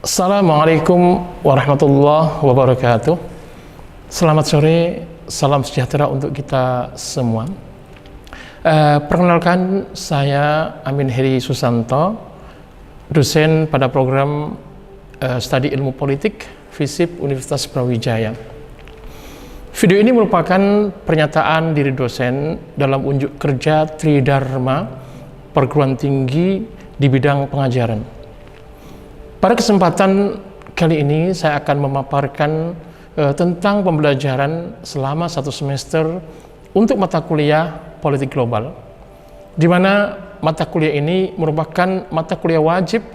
Assalamualaikum warahmatullahi wabarakatuh. Selamat sore, salam sejahtera untuk kita semua. Perkenalkan, saya Amin Heri Susanto, dosen pada program Studi Ilmu Politik FISIP Universitas Brawijaya. Video ini merupakan pernyataan diri dosen dalam unjuk kerja Tridharma perguruan tinggi di bidang pengajaran. Pada kesempatan kali ini saya akan memaparkan tentang pembelajaran selama 1 semester untuk mata kuliah politik global, di mana mata kuliah ini merupakan mata kuliah wajib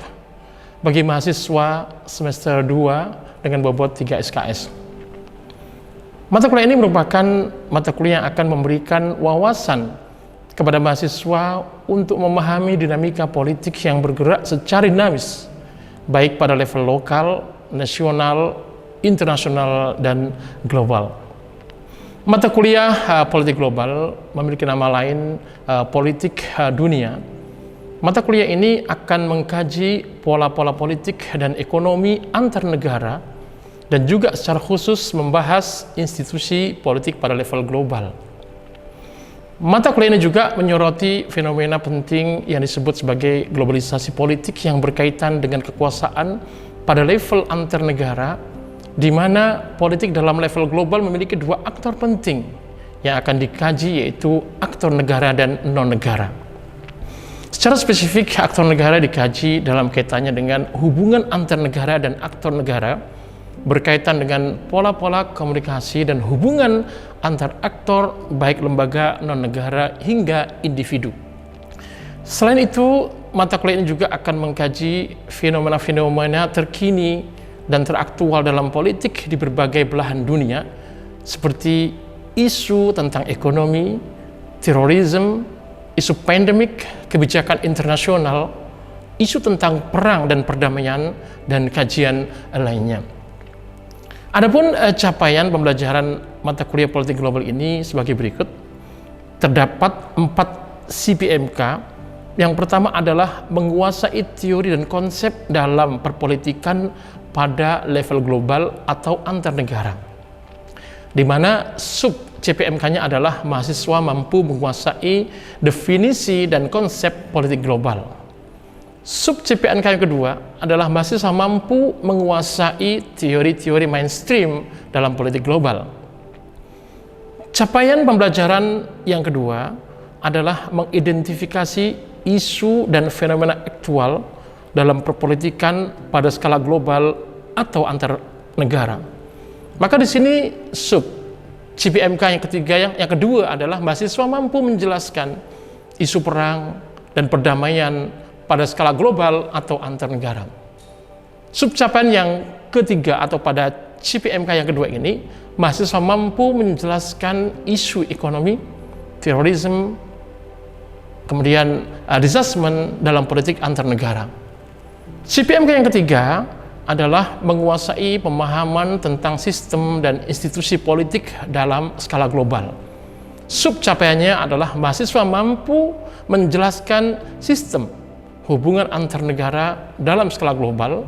bagi mahasiswa semester 2 dengan bobot 3 SKS. Mata kuliah ini merupakan mata kuliah yang akan memberikan wawasan kepada mahasiswa untuk memahami dinamika politik yang bergerak secara dinamis, baik pada level lokal, nasional, internasional, dan global. Mata kuliah politik global memiliki nama lain politik dunia. Mata kuliah ini akan mengkaji pola-pola politik dan ekonomi antar negara dan juga secara khusus membahas institusi politik pada level global. Mata kuliah ini juga menyoroti fenomena penting yang disebut sebagai globalisasi politik yang berkaitan dengan kekuasaan pada level antar negara, di mana politik dalam level global memiliki 2 aktor penting yang akan dikaji, yaitu aktor negara dan non-negara. Secara spesifik, aktor negara dikaji dalam kaitannya dengan hubungan antar negara dan aktor negara, berkaitan dengan pola-pola komunikasi dan hubungan antar aktor baik lembaga, non-negara hingga individu. Selain itu, mata kuliah ini juga akan mengkaji fenomena-fenomena terkini dan teraktual dalam politik di berbagai belahan dunia, seperti isu tentang ekonomi, terorisme, isu pandemik, kebijakan internasional, isu tentang perang dan perdamaian, dan kajian lainnya. Adapun capaian pembelajaran mata kuliah politik global ini sebagai berikut. Terdapat 4 CPMK. Yang pertama adalah menguasai teori dan konsep dalam perpolitikan pada level global atau antar negara, di mana sub CPMK-nya adalah mahasiswa mampu menguasai definisi dan konsep politik global. Sub CPNK yang kedua adalah mahasiswa mampu menguasai teori-teori mainstream dalam politik global. Capaian pembelajaran yang kedua adalah mengidentifikasi isu dan fenomena aktual dalam perpolitikan pada skala global atau antar negara. Maka di sini sub CPMK yang ketiga yang kedua adalah mahasiswa mampu menjelaskan isu perang dan perdamaian pada skala global atau antar negara. Subcapaian yang ketiga atau pada CPMK yang kedua ini, mahasiswa mampu menjelaskan isu ekonomi, terorisme, kemudian disasmen dalam politik antar negara. CPMK yang ketiga adalah menguasai pemahaman tentang sistem dan institusi politik dalam skala global. Subcapaiannya adalah mahasiswa mampu menjelaskan sistem hubungan antar negara dalam skala global.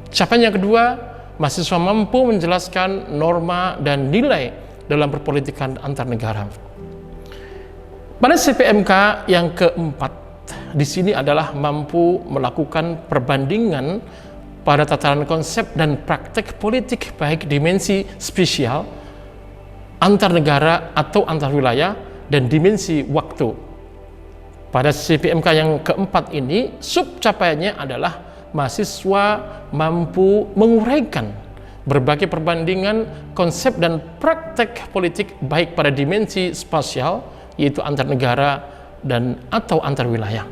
Capaian yang kedua, mahasiswa mampu menjelaskan norma dan nilai dalam perpolitikan antar negara. Pada CPMK yang keempat, di sini adalah mampu melakukan perbandingan pada tataran konsep dan praktek politik baik dimensi spesial, antar negara atau antar wilayah, dan dimensi waktu. Pada CPMK yang keempat ini, subcapaiannya adalah mahasiswa mampu menguraikan berbagai perbandingan konsep dan praktek politik baik pada dimensi spasial, yaitu antar negara dan atau antar wilayah.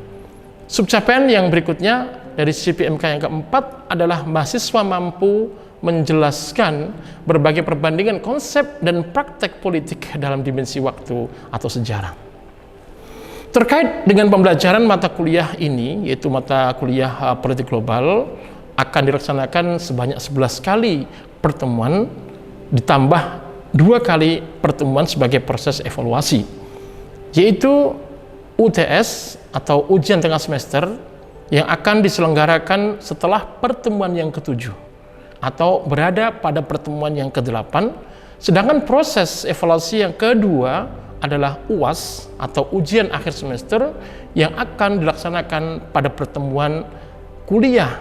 Subcapaian yang berikutnya dari CPMK yang keempat adalah mahasiswa mampu menjelaskan berbagai perbandingan konsep dan praktek politik dalam dimensi waktu atau sejarah. Terkait dengan pembelajaran mata kuliah ini, yaitu mata kuliah politik global, akan dilaksanakan sebanyak 11 kali pertemuan, ditambah 2 kali pertemuan sebagai proses evaluasi, yaitu UTS atau ujian tengah semester yang akan diselenggarakan setelah pertemuan yang ketujuh atau berada pada pertemuan yang ke-8, sedangkan proses evaluasi yang kedua adalah UAS atau ujian akhir semester yang akan dilaksanakan pada pertemuan kuliah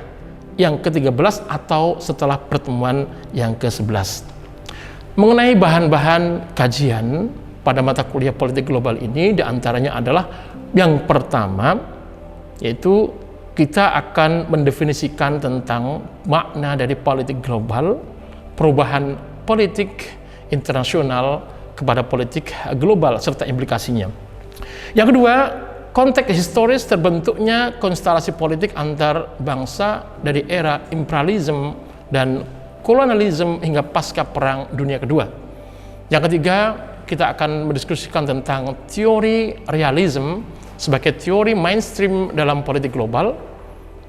yang ke-13 atau setelah pertemuan yang ke-11. Mengenai bahan-bahan kajian pada mata kuliah politik global ini, diantaranya adalah yang pertama, yaitu kita akan mendefinisikan tentang makna dari politik global, perubahan politik internasional kepada politik global serta implikasinya. Yang kedua, konteks historis terbentuknya konstelasi politik antar bangsa dari era imperialisme dan kolonialisme hingga pasca Perang Dunia Kedua. Yang ketiga, kita akan mendiskusikan tentang teori realisme sebagai teori mainstream dalam politik global.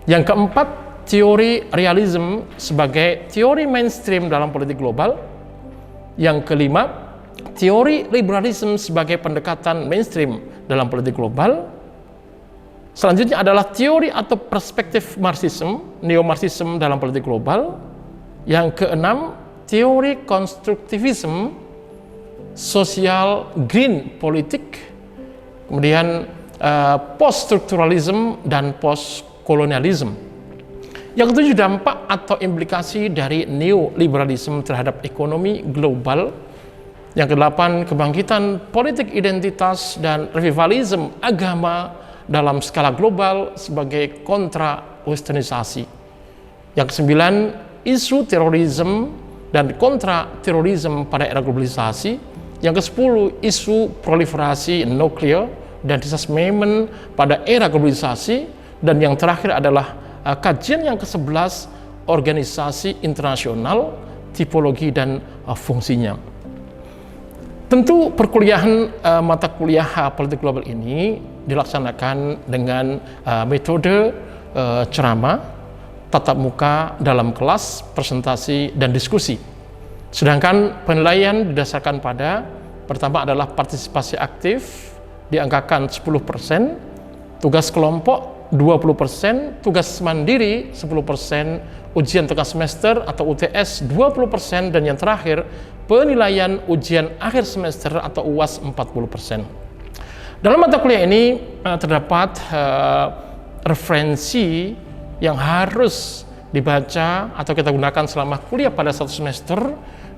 Yang keempat, teori realisme sebagai teori mainstream dalam politik global. Yang kelima, teori liberalisme sebagai pendekatan mainstream dalam politik global. Selanjutnya adalah teori atau perspektif Marxisme, neo-Marxisme dalam politik global. Yang keenam, teori konstruktivisme, sosial green politik, kemudian post-strukturalisme dan post-kolonialisme. Yang ketujuh, dampak atau implikasi dari neoliberalisme terhadap ekonomi global. Yang kedelapan, kebangkitan politik identitas dan revivalisme agama dalam skala global sebagai kontra westernisasi. Yang kesembilan, isu terorisme dan kontra terorisme pada era globalisasi. Yang ke-10, isu proliferasi nuklir dan disarmament pada era globalisasi. Dan yang terakhir adalah kajian yang ke-11, organisasi internasional, tipologi dan fungsinya. Tentu perkuliahan mata kuliah politik global ini dilaksanakan dengan metode ceramah, tatap muka dalam kelas, presentasi, dan diskusi. Sedangkan penilaian didasarkan pada pertama adalah partisipasi aktif diangkakan 10%, tugas kelompok 20%, tugas mandiri 10%, ujian tengah semester atau UTS 20%, dan yang terakhir penilaian ujian akhir semester atau UAS 40%. Dalam mata kuliah ini terdapat referensi yang harus dibaca atau kita gunakan selama kuliah pada satu semester.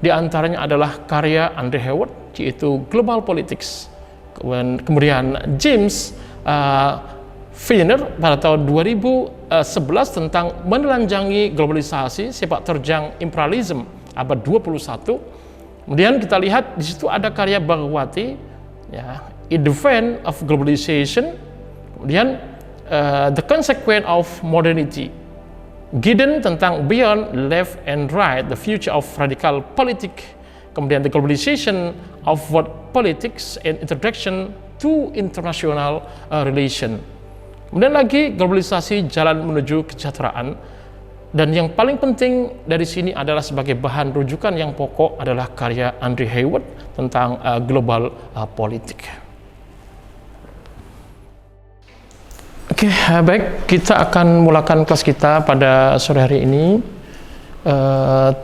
Di antaranya adalah karya Andre Heward, yaitu Global Politics. Kemudian James Feiner pada tahun 2011 tentang menelanjangi globalisasi, sepak terjang imperialisme abad 21. Kemudian kita lihat di situ ada karya Bhagwati, ya, In Defense of Globalization. Kemudian The Consequence of Modernity. Gideon tentang Beyond Left and Right, The Future of Radical Politics. Kemudian The Globalization of World Politics and Introduction to International Relation. Kemudian lagi globalisasi, jalan menuju kesejahteraan. Dan yang paling penting dari sini adalah sebagai bahan rujukan yang pokok adalah karya Andre Heward tentang global politik. Oke, baik, kita akan mulakan kelas kita pada sore hari ini 7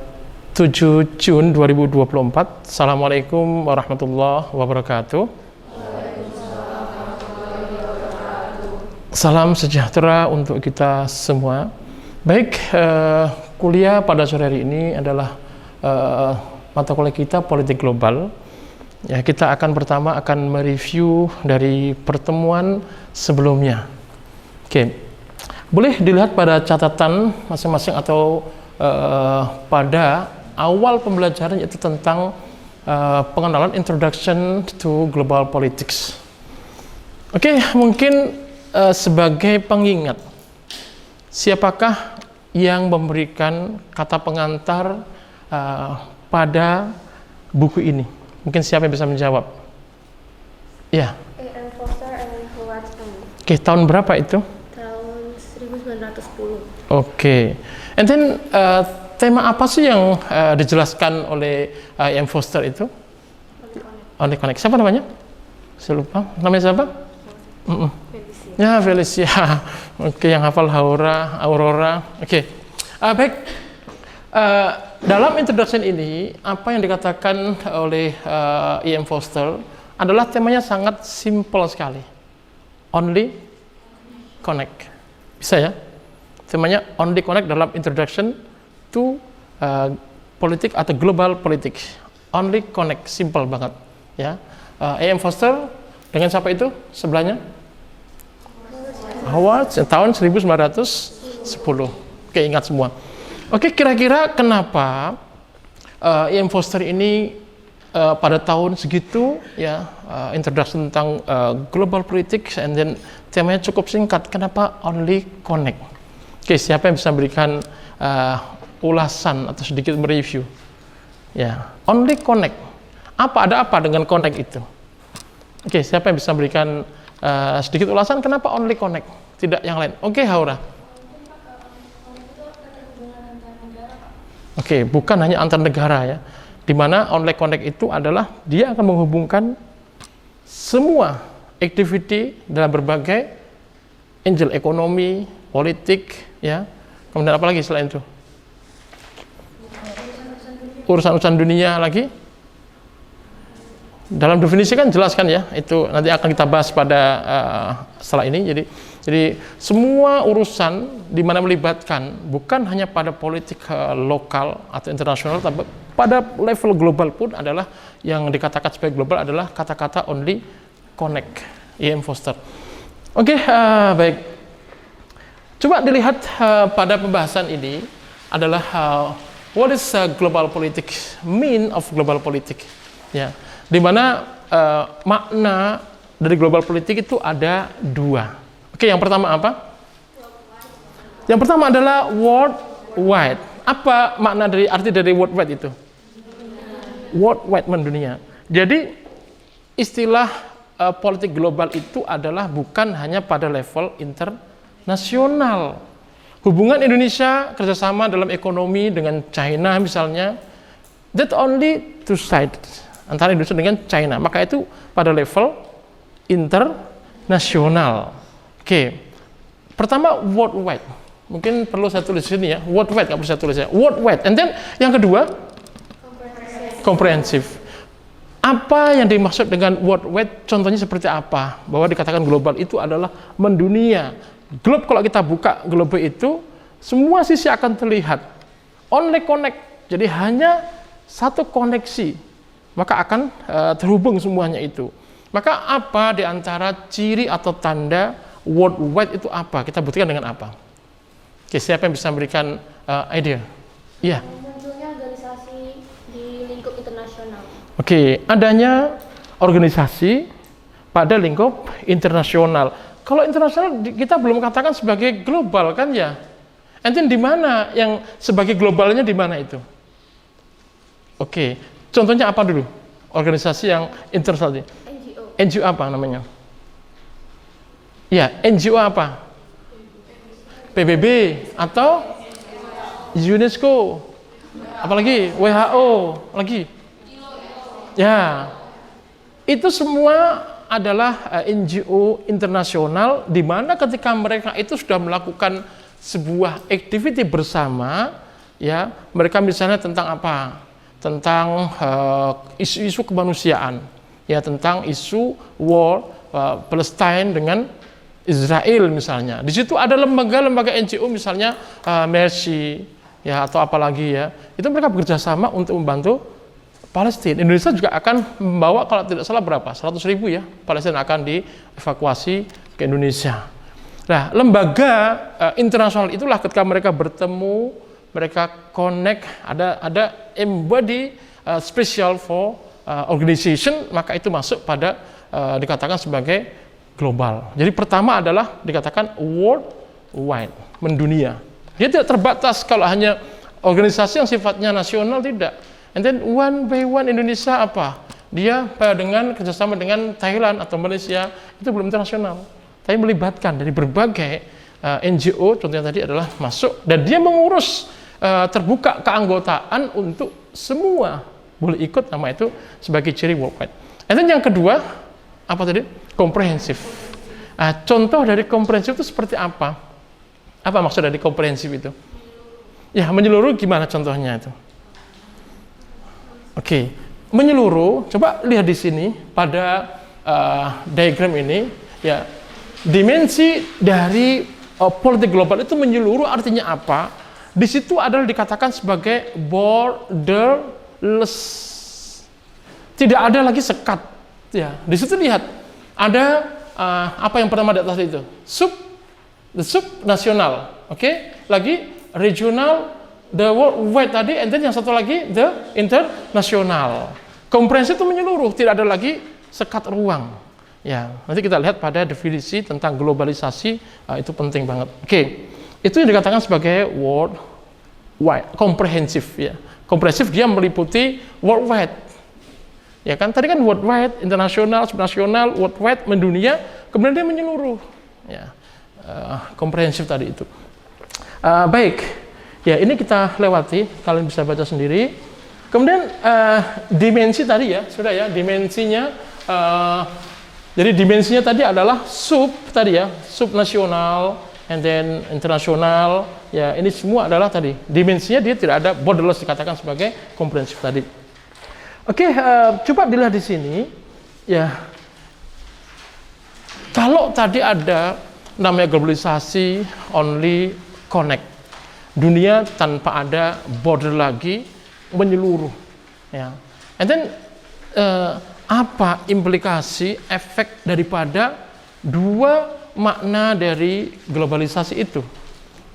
Juni 2024. Assalamualaikum warahmatullahi wabarakatuh. Salam sejahtera untuk kita semua. Baik, kuliah pada sore hari ini adalah mata kuliah kita politik global. Ya, kita pertama akan mereview dari pertemuan sebelumnya. Oke, boleh dilihat pada catatan masing-masing atau pada awal pembelajaran, yaitu tentang pengenalan Introduction to Global Politics. Oke, mungkin sebagai pengingat, siapakah yang memberikan kata pengantar pada buku ini? Mungkin siapa yang bisa menjawab? Ya. A.M. Foster and Howard M. Oke, tahun berapa itu? Tahun 1910. Oke. And then tema apa sih yang dijelaskan oleh A.M. Foster itu? On the Connect. Siapa namanya? Saya lupa. Namanya siapa? Ya, Felicia. Oke, yang hafal Aurora. Oke. Baik. Dalam introduction ini, apa yang dikatakan oleh E.M. Forster adalah temanya sangat simpel sekali. Only connect. Bisa ya? Temanya only connect dalam introduction to politik atau global politics. Only connect, simple banget. Ya. E.M. Forster dengan siapa itu sebelahnya? Howard tahun 1910. Oke, ingat semua. Oke, kira-kira kenapa E.M. Forster ini pada tahun segitu ya introduction tentang global politics and then temanya cukup singkat. Kenapa only connect? Oke, siapa yang bisa memberikan ulasan atau sedikit mereview? Ya, only connect. Ada apa dengan connect itu? Oke, siapa yang bisa memberikan sedikit ulasan kenapa only connect, tidak yang lain? Oke, Haura. Oke, bukan hanya antar negara ya. Di mana only connect itu adalah dia akan menghubungkan semua activity dalam berbagai angle ekonomi, politik, ya. Kemudian apa lagi selain itu? Urusan-urusan dunia lagi. Dalam definisi kan jelas kan ya, itu nanti akan kita bahas pada setelah ini. Jadi semua urusan di mana melibatkan bukan hanya pada politik lokal atau internasional, tapi pada level global pun adalah yang dikatakan sebagai global adalah kata-kata only connect. E.M. Forster. Oke, baik. Coba dilihat pada pembahasan ini adalah what is global politics, mean of global politics, ya. Di mana makna dari global politik itu ada dua. Oke, yang pertama apa? Yang pertama adalah worldwide. Apa makna dari arti dari worldwide itu? Worldwide, mendunia. Jadi istilah politik global itu adalah bukan hanya pada level internasional. Hubungan Indonesia kerjasama dalam ekonomi dengan China misalnya, that only two sides. Antara Indonesia dengan China, maka itu pada level internasional. Oke, pertama worldwide, mungkin perlu saya tulis di sini ya, worldwide nggak perlu saya tulis ya, worldwide. And then yang kedua, komprehensif. Apa yang dimaksud dengan worldwide? Contohnya seperti apa? Bahwa dikatakan global itu adalah mendunia. Globe, kalau kita buka globe itu, semua sisi akan terlihat. Only connect, jadi hanya satu koneksi. Maka akan terhubung semuanya itu. Maka apa di antara ciri atau tanda worldwide itu apa? Kita buktikan dengan apa? Oke, siapa yang bisa memberikan ide? Iya. Munculnya organisasi di lingkup internasional. Oke, adanya organisasi pada lingkup internasional. Kalau internasional kita belum katakan sebagai global kan ya? Nanti di mana yang sebagai globalnya di mana itu? Oke. Contohnya apa dulu? Organisasi yang internasional. NGO. NGO apa namanya? Ya, NGO apa? PBB atau UNESCO? Apalagi WHO lagi? Ya, itu semua adalah NGO internasional di mana ketika mereka itu sudah melakukan sebuah activity bersama, ya, mereka misalnya tentang apa? Tentang isu-isu kemanusiaan, ya, tentang isu war Palestina dengan Israel misalnya. Di situ ada lembaga-lembaga NGO misalnya Mercy, ya, atau apalagi ya, itu mereka bekerja sama untuk membantu Palestina. Indonesia juga akan membawa kalau tidak salah berapa? 100.000 ya, Palestina akan dievakuasi ke Indonesia. Nah, lembaga internasional itulah ketika mereka bertemu, mereka connect, ada embody special for organization, maka itu masuk pada dikatakan sebagai global. Jadi pertama adalah dikatakan worldwide, mendunia. Dia tidak terbatas kalau hanya organisasi yang sifatnya nasional, tidak. And then one by one Indonesia apa? Dia dengan kerjasama dengan Thailand atau Malaysia, itu belum internasional. Tapi melibatkan dari berbagai NGO, contohnya tadi adalah masuk, dan dia mengurus terbuka keanggotaan untuk semua boleh ikut, nama itu sebagai ciri worldwide. And then yang kedua apa tadi? Komprehensif. Contoh dari komprehensif itu seperti apa? Apa maksud dari komprehensif itu? Ya, menyeluruh gimana contohnya itu? Oke, menyeluruh. Coba lihat di sini pada diagram ini, ya, dimensi dari politik global itu menyeluruh artinya apa? Di situ adalah dikatakan sebagai borderless. Tidak ada lagi sekat. Ya, di situ lihat ada apa yang pertama di atas itu? The subnasional, oke? Lagi regional, the worldwide tadi, and then yang satu lagi the internasional. Komprehensif itu menyeluruh, tidak ada lagi sekat ruang. Ya, nanti kita lihat pada definisi tentang globalisasi, itu penting banget. Oke, itu yang dikatakan sebagai worldwide, komprehensif ya. Komprehensif dia meliputi worldwide. Ya kan, tadi kan worldwide, internasional, subnasional, worldwide, mendunia, kemudian dia menyeluruh. Ya, komprehensif tadi itu. Baik, ya ini kita lewati, kalian bisa baca sendiri. Kemudian dimensi tadi ya, sudah ya, dimensinya. Jadi dimensinya tadi adalah tadi ya, subnasional, and then internasional. Ya, ini semua adalah tadi dimensinya, dia tidak ada borderless, dikatakan sebagai komprehensif tadi. Oke, coba dilihat di sini, ya. Kalau tadi ada namanya globalisasi, only connect, dunia tanpa ada border lagi, menyeluruh, ya. And then apa implikasi, efek daripada dua makna dari globalisasi itu?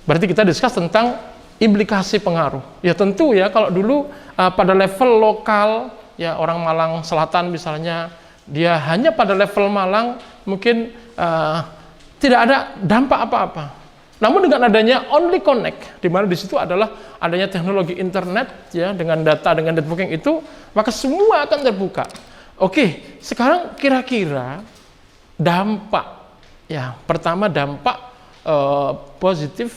Berarti kita discuss tentang implikasi pengaruh. Ya tentu ya, kalau dulu pada level lokal, ya orang Malang Selatan misalnya, dia hanya pada level Malang mungkin tidak ada dampak apa-apa. Namun dengan adanya only connect, di mana di situ adalah adanya teknologi internet ya, dengan data, dengan networking itu, maka semua akan terbuka. Oke, sekarang kira-kira dampak ya, pertama dampak positif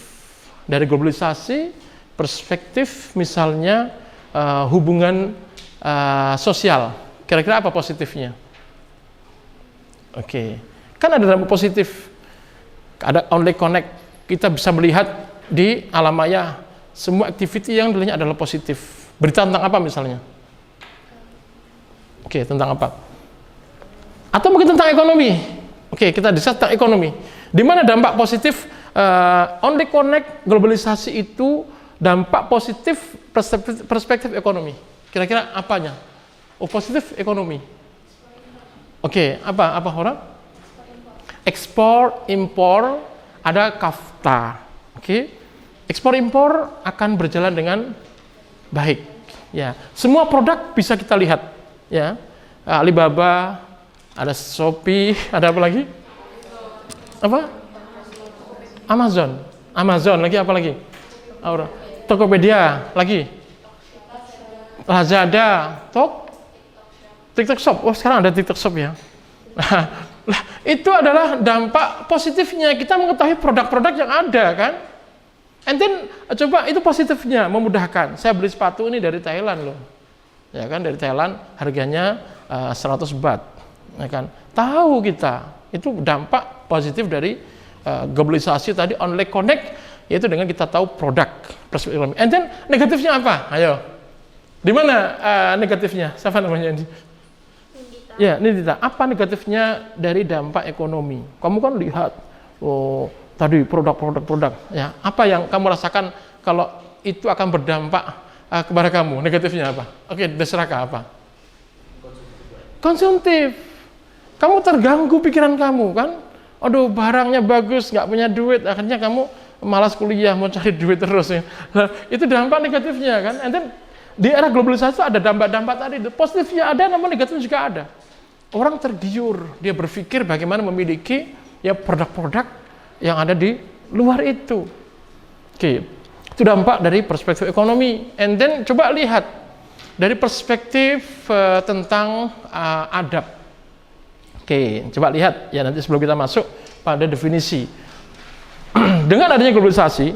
dari globalisasi, perspektif misalnya hubungan sosial, kira-kira apa positifnya? Oke, kan ada dampak positif, ada only connect, kita bisa melihat di alam maya semua aktiviti yang dilihatnya adalah positif. Berita tentang apa misalnya? Oke, tentang apa? Atau mungkin tentang ekonomi. Oke, kita discuss tentang ekonomi. Di mana dampak positif only connect globalisasi itu dampak positif perspektif ekonomi. Kira-kira apanya? Oh, positif ekonomi. Oke, apa orang? Ekspor, impor, ada kafta. Oke. Ekspor impor akan berjalan dengan baik. Ya, semua produk bisa kita lihat. Ya, Alibaba, ada Shopee, ada apa lagi? Apa? Amazon lagi apa lagi? Tokopedia lagi. Lazada, TikTok Shop. Oh, sekarang ada TikTok Shop ya. Nah, itu adalah dampak positifnya, kita mengetahui produk-produk yang ada kan. And then coba itu positifnya, memudahkan. Saya beli sepatu ini dari Thailand loh. Ya kan, dari Thailand harganya 100 baht. Ya kan? Tahu kita, itu dampak positif dari globalisasi tadi, only connect, yaitu dengan kita tahu produk perspektif ekonomi. And then negatifnya apa? Ayo. Di mana negatifnya? Siapa namanya ini? Ya, ini tidak. Apa negatifnya dari dampak ekonomi? Kamu kan lihat, tadi produk. Ya, apa yang kamu rasakan kalau itu akan berdampak kepada kamu? Negatifnya apa? Oke, terserah apa? Konsumtif. Kamu terganggu pikiran kamu kan? Aduh, barangnya bagus, nggak punya duit, akhirnya kamu malas kuliah, mau cari duit terus ya. Nah, itu dampak negatifnya kan? And then di era globalisasi ada dampak-dampak tadi. Positifnya ada, namun negatifnya juga ada. Orang tergiur, dia berpikir bagaimana memiliki ya produk-produk yang ada di luar itu. Oke, itu dampak dari perspektif ekonomi. And then coba lihat dari perspektif tentang adab. Oke, coba lihat ya nanti sebelum kita masuk pada definisi. Dengan adanya globalisasi,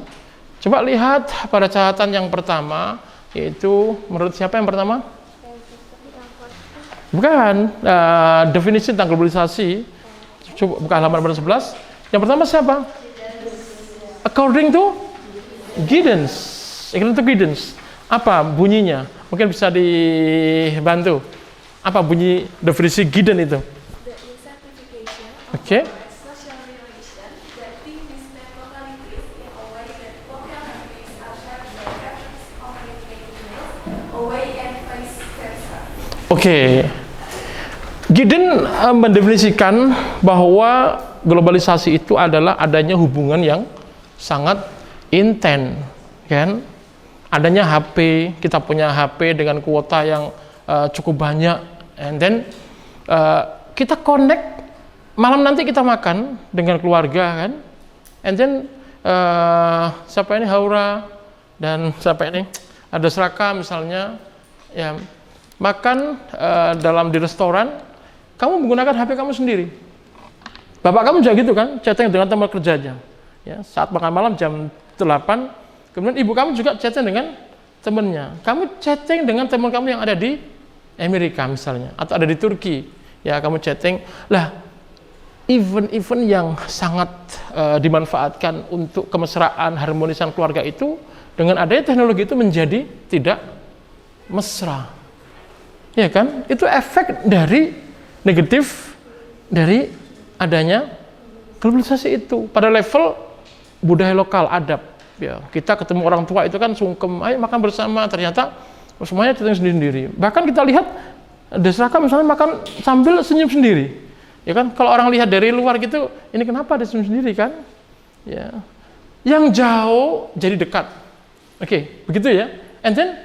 coba lihat pada catatan yang pertama, yaitu menurut siapa yang pertama? Bukan, definisi tentang globalisasi. Coba buka halaman 11. Yang pertama siapa? According to guidance. According to guidance. Apa bunyinya? Mungkin bisa dibantu. Apa bunyi definisi guidance itu? The incentivization Oke. social relation that think distant localities in a way that local countries are shared by countries communicating with away and vice versa. Oke. Gideon mendefinisikan bahwa globalisasi itu adalah adanya hubungan yang sangat intens, kan? Adanya HP, kita punya HP dengan kuota yang cukup banyak, and then kita connect, malam nanti kita makan dengan keluarga, kan? And then siapa ini Haura dan siapa ini ada Seraka misalnya, ya makan di restoran, kamu menggunakan HP kamu sendiri. Bapak kamu juga gitu kan, chatting dengan teman kerjanya. Ya, saat makan malam jam 8, kemudian ibu kamu juga chatting dengan temannya. Kamu chatting dengan teman kamu yang ada di Amerika misalnya, atau ada di Turki. Ya, kamu chatting. Lah, event-event yang sangat dimanfaatkan untuk kemesraan, harmonisan keluarga itu, dengan adanya teknologi itu menjadi tidak mesra. Ya kan? Itu efek dari negatif dari adanya globalisasi itu pada level budaya lokal, adab. Ya, kita ketemu orang tua itu kan sungkem, ayo makan bersama, ternyata semuanya chatting sendiri-sendiri. Bahkan kita lihat Desraka misalnya makan sambil senyum sendiri. Ya kan, kalau orang lihat dari luar gitu, ini kenapa dia senyum sendiri kan? Ya. Yang jauh jadi dekat. Oke, begitu ya. And then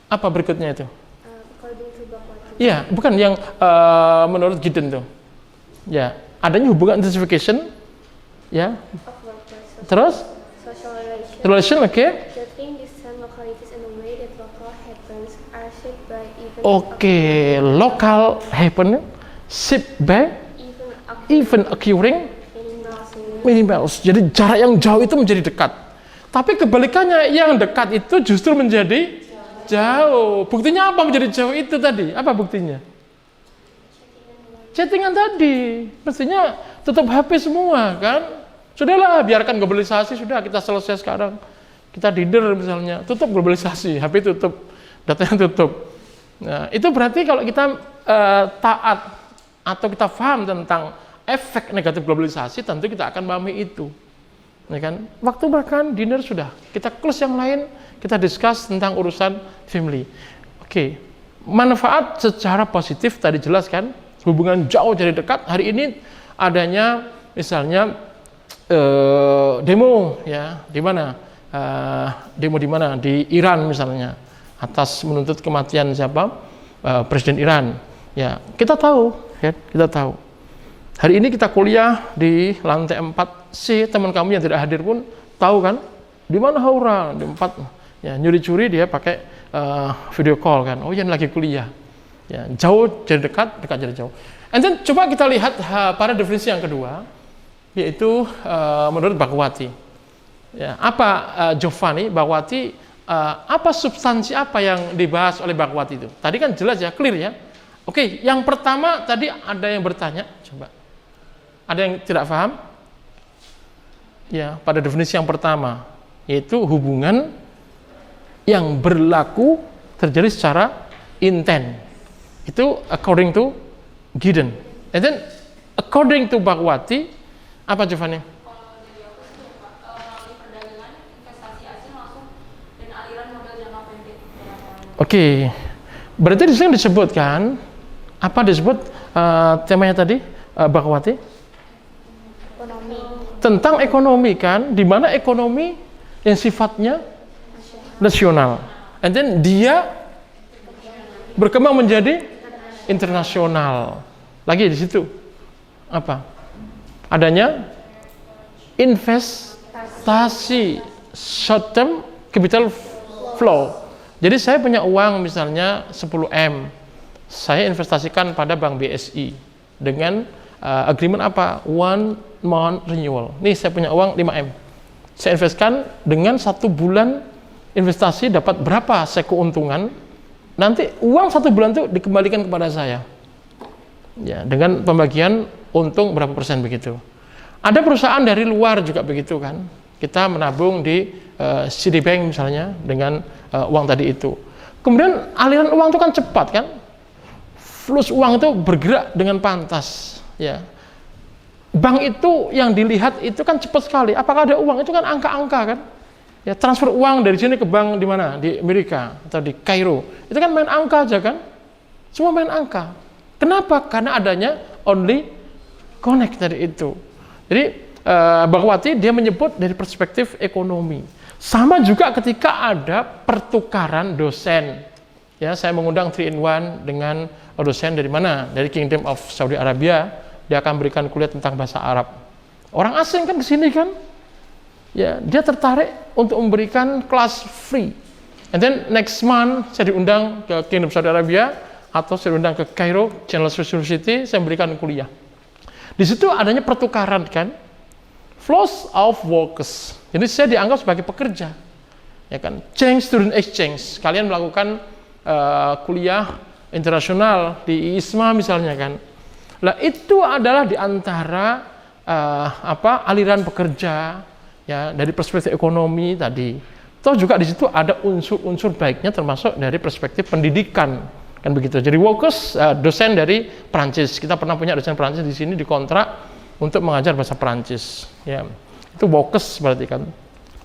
apa berikutnya itu? According to Bakwati. Iya, bukan yang menurut Gideon tuh. Ya, adanya hubungan intensification, ya. Of workers. Terus Social relation. relation, oke. The thing distant localities in a way that local happens are shaped by even Oke, local happen shaped by even occurring minimals. Jadi jarak yang jauh itu menjadi dekat. Tapi kebalikannya, yang dekat itu justru menjadi jauh. Buktinya apa menjadi jauh itu tadi? Apa buktinya? Chattingan tadi. Mestinya tutup HP semua kan? Sudahlah, biarkan globalisasi, sudah kita selesai sekarang. Kita dinner misalnya, tutup globalisasi, HP tutup, datanya tutup. Nah, itu berarti kalau kita taat atau kita paham tentang efek negatif globalisasi, tentu kita akan memahami itu. Ya kan? Waktu makan, dinner sudah. Kita close yang lain, kita discuss tentang urusan family. Oke. Manfaat secara positif tadi jelas kan? Hubungan jauh jadi dekat. Hari ini adanya misalnya demo ya, di mana? Demo di mana? Di Iran misalnya. Atas menuntut kematian siapa? Presiden Iran. Ya, kita tahu, ya, kita tahu. Hari ini kita kuliah di lantai 4C, teman kamu yang tidak hadir pun tahu kan, di mana Haura, di 4. Ya, nyuri-curi dia pakai video call kan. Oh, yang lagi kuliah. Ya, jauh jadi dekat, dekat jadi jauh. And then coba kita lihat pada definisi yang kedua, yaitu menurut Bakwati. Ya, apa Giovanni Bakwati, apa substansi apa yang dibahas oleh Bakwati itu? Tadi kan jelas ya, clear ya. Oke, yang pertama tadi ada yang bertanya, coba. Ada yang tidak paham? Ya, pada definisi yang pertama, yaitu hubungan yang berlaku terjadi secara intens. Itu according to Gideon. And then according to Bakwati, apa Giovanni? Kalau dari aku itu melalui perdagangan, investasi asing langsung dan aliran modal jangka pendek. Oke, berarti di sini disebutkan apa disebut temanya tadi Bakwati? ekonomi. Tentang ekonomi kan, di mana ekonomi yang sifatnya nasional, and then dia berkembang menjadi internasional. Lagi di situ apa? Adanya investasi, short term capital flow. Jadi saya punya uang misalnya 10M, saya investasikan pada Bank BSI dengan agreement apa? 1 month renewal. Nih saya punya uang 5M. Saya investkan dengan 1 bulan investasi dapat berapa saya keuntungan. Nanti uang 1 bulan itu dikembalikan kepada saya. Ya, dengan pembagian untung berapa persen begitu. Ada perusahaan dari luar juga begitu kan. Kita menabung di Citibank misalnya dengan uang tadi itu. Kemudian aliran uang itu kan cepat kan. Flus uang itu bergerak dengan pantas, ya. Bank itu yang dilihat itu kan cepat sekali. Apakah ada uang? Itu kan angka-angka kan. Ya, transfer uang dari sini ke bank di mana? Di Amerika atau di Kairo. Itu kan main angka aja kan. Semua main angka. Kenapa? Karena adanya only connect tadi itu. Jadi Bhagawati dia menyebut dari perspektif ekonomi. Sama juga ketika ada pertukaran dosen. Ya, saya mengundang 3-in-1 dengan dosen dari mana? Dari Kingdom of Saudi Arabia. Dia akan berikan kuliah tentang bahasa Arab. Orang asing kan di sini kan, ya dia tertarik untuk memberikan kelas free. And then next month saya diundang ke Kingdom Saudi Arabia atau saya diundang ke Cairo Chandler University, saya memberikan kuliah. Di situ adanya pertukaran kan, flows of workers. Jadi saya dianggap sebagai pekerja, ya kan, student exchange. Kalian melakukan kuliah internasional di ISMA misalnya kan. Nah, itu adalah di antara aliran pekerja ya dari perspektif ekonomi tadi. Toh juga di situ ada unsur-unsur baiknya termasuk dari perspektif pendidikan kan begitu. Jadi workers dosen dari Prancis. Kita pernah punya dosen Prancis di sini dikontrak untuk mengajar bahasa Prancis ya. Itu workers berarti kan.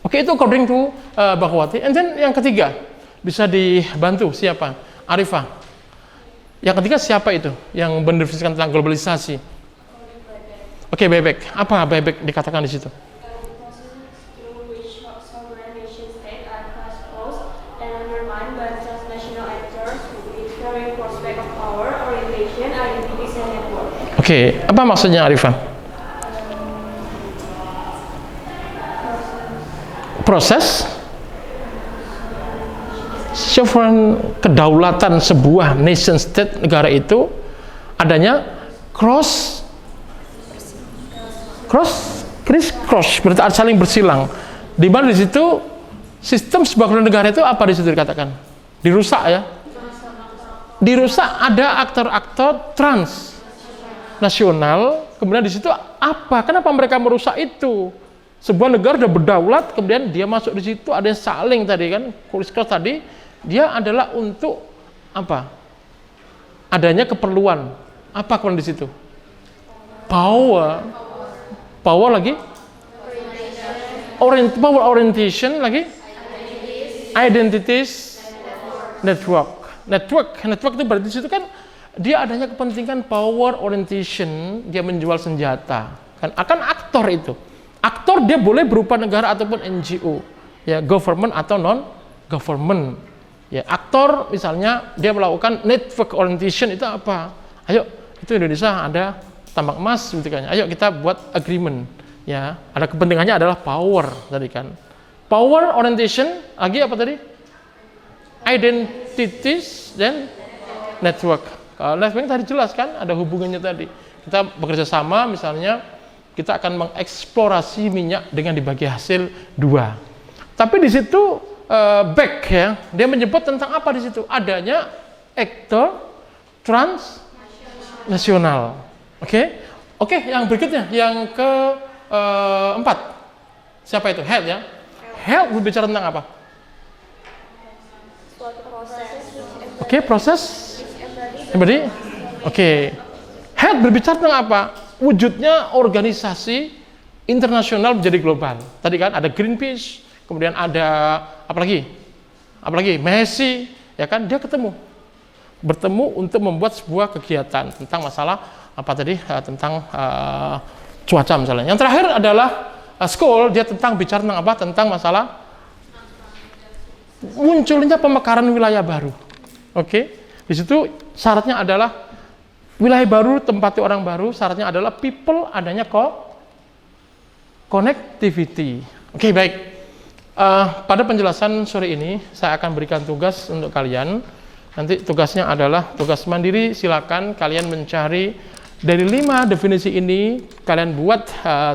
Oke, itu according to Bhagawati. And then yang ketiga bisa dibantu siapa? Arifah. Yang ketiga siapa itu yang mendefinisikan tentang globalisasi? Oke, buyback. Apa buyback dikatakan di situ? Oke, apa maksudnya Arifah? Proses sovereign kedaulatan sebuah nation state negara itu adanya cross berarti saling bersilang. Di mana di situ sistem sebuah negara itu apa di situ dikatakan? Dirusak ya. Dirusak ada aktor-aktor transnasional. Kemudian di situ apa? Kenapa mereka merusak itu? Sebuah negara sudah berdaulat, kemudian dia masuk di situ ada yang saling tadi kan, cross tadi. Dia adalah untuk apa? Adanya keperluan. Apa keperluan di situ? Power lagi? Power orientation lagi? Identities. Network itu berarti di situ kan dia adanya kepentingan power orientation, dia menjual senjata. Kan akan aktor itu. Aktor dia boleh berupa negara ataupun NGO, ya government atau non government. Ya, aktor misalnya dia melakukan network orientation itu apa? Ayo, itu Indonesia ada tambang emas gitu kan. Ayo kita buat agreement. Ya, ada kepentingannya adalah power tadi kan. Power orientation lagi apa tadi? Identities dan network. Kalau network tadi jelas kan ada hubungannya tadi. Kita bekerja sama misalnya kita akan mengeksplorasi minyak dengan dibagi hasil 2. Tapi di situ back ya, dia menyebut tentang apa di situ? Adanya aktor transnasional. Oke, yang berikutnya, yang ke-4. Siapa itu? Health ya. Health berbicara tentang apa? Proses. Embody. Health berbicara tentang apa? Wujudnya organisasi internasional menjadi global. Tadi kan ada Greenpeace, kemudian ada apa lagi Messi, ya kan, dia bertemu untuk membuat sebuah kegiatan tentang masalah apa tadi tentang cuaca misalnya. Yang terakhir adalah school, dia bicara tentang apa? Tentang masalah munculnya pemekaran wilayah baru. Di situ syaratnya adalah wilayah baru, tempati orang baru, syaratnya adalah people, adanya connectivity. Baik. Pada penjelasan sore ini saya akan berikan tugas untuk kalian. Nanti tugasnya adalah tugas mandiri. Silakan kalian mencari dari 5 definisi ini, kalian buat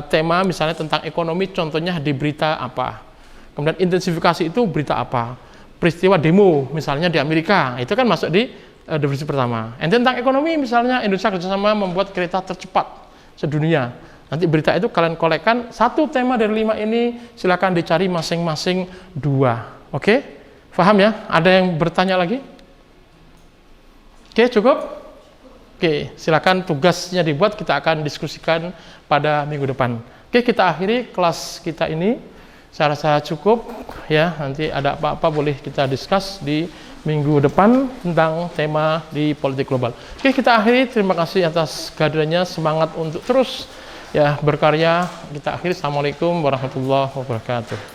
tema misalnya tentang ekonomi, contohnya di berita apa. Kemudian intensifikasi itu berita apa. Peristiwa demo misalnya di Amerika, itu kan masuk di definisi pertama. And tentang ekonomi misalnya Indonesia kerjasama membuat kereta tercepat sedunia. Nanti berita itu kalian kolekkan, satu tema dari 5 ini silakan dicari masing-masing 2. Oke? Paham ya? Ada yang bertanya lagi? Oke, cukup? Oke, silakan tugasnya dibuat, kita akan diskusikan pada minggu depan. Oke, kita akhiri kelas kita ini. Saya rasa cukup ya, nanti ada apa-apa boleh kita discuss di minggu depan tentang tema di politik global. Oke, kita akhiri. Terima kasih atas kehadirannya, semangat untuk terus ya berkarya. Kita akhiri. Assalamualaikum warahmatullahi wabarakatuh.